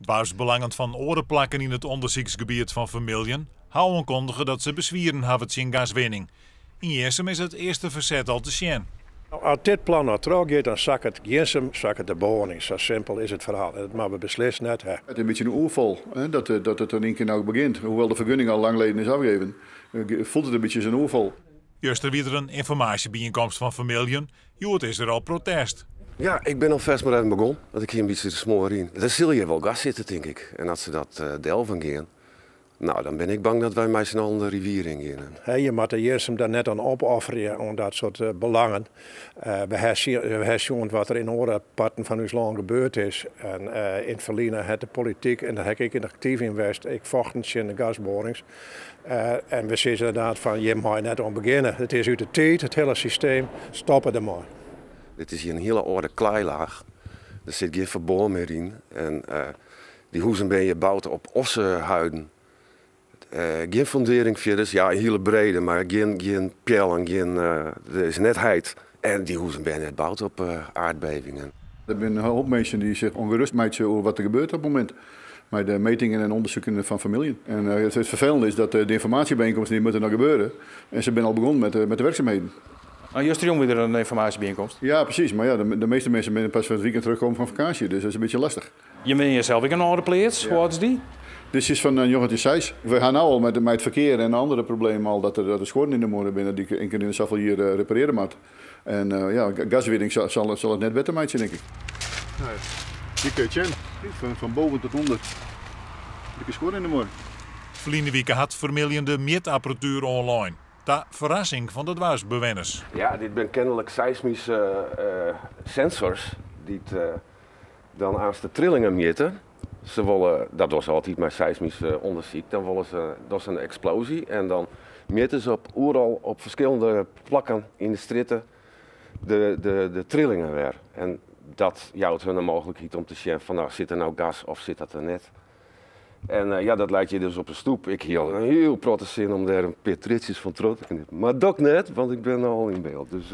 Dwarsbelangend van orenplakken in het onderzoeksgebied van Vermiljen houden kondigen dat ze bezwieren hebben in gaswinning. In Jersum is het eerste verzet al te zien. Als dit plan naar trouw gaat, dan zakt het Jersum, zakt het de bewoning. Zo simpel is het verhaal. Dat maar we beslissen net. Hè. Het is een beetje een oerval hè, dat het er een keer nou begint. Hoewel de vergunning al lang geleden is afgegeven, voelt het een beetje als een oerval. Juist er weer een informatiebijeenkomst van Vermiljen. Joet is er al protest. Ja, ik ben al vers maar even begonnen. Dat ik hier een beetje de smoor in. Daar zul je wel gas zitten, denk ik. En als ze dat delven gaan, nou, dan ben ik bang dat wij met z'n allen de rivier in gaan. Hey, je moet de Jersum daar net aan opofferen om dat soort belangen. We hebben gezien wat er in andere parten van ons land gebeurd is. En in het verleden had de politiek, en daar heb ik actief in geweest, ik vocht in de gasborings. En we zeggen inderdaad van, je moet net aan beginnen. Het is uit de tijd, het hele systeem, stoppen er maar. Dit is hier een hele oude kleilaag. Er zit geen verboor meer in. En die huizen ben je gebouwd op ossenhuiden. Geen fundering verder, ja, een hele brede, maar geen pijl en geen, er is net heid. En die huizen ben net gebouwd op aardbevingen. Er zijn een hoop mensen die zich ongerust maken over wat er gebeurt op het moment. Met de metingen en onderzoeken van Vermiljen. En het vervelende is dat de informatiebijeenkomsten die moeten nog gebeuren. En ze zijn al begonnen met de werkzaamheden. Juist de Jong weer een informatiebijeenkomst. Ja, precies. Maar ja, de meeste mensen zijn pas van het weekend terugkomen van vakantie. Dus dat is een beetje lastig. Je bent jezelf ook een oude plaats. Hoe oud is die? Dit is van Jochentje Seys. We gaan nu al met het verkeer en andere problemen al dat er schorden in de moorden binnen die ik één keer in zoveel hier repareren moet. En ja, gaswinning zal het net beter maken, denk ik. Nou ja, die kun je van boven tot onder. Dikke schorden in de moorden. Verleden week had Vermiljen de meetapparatuur online. De verrassing van de dwarsbewoners. Ja, dit zijn kennelijk seismische sensors die dan aan de trillingen meten. Ze willen, dat was altijd met seismisch onderzoek, dan willen ze, dat is een explosie en dan meten ze op verschillende plakken in de stritten de trillingen weer. En dat jouwt hun een mogelijkheid om te zien van nou zit er nou gas of zit dat er net. En ja, dat lijkt je dus op een stoep. Ik hield een heel protte zin om daar een paar tritsjes van terug te knippen. Maar dat net, want ik ben al in beeld. Dus,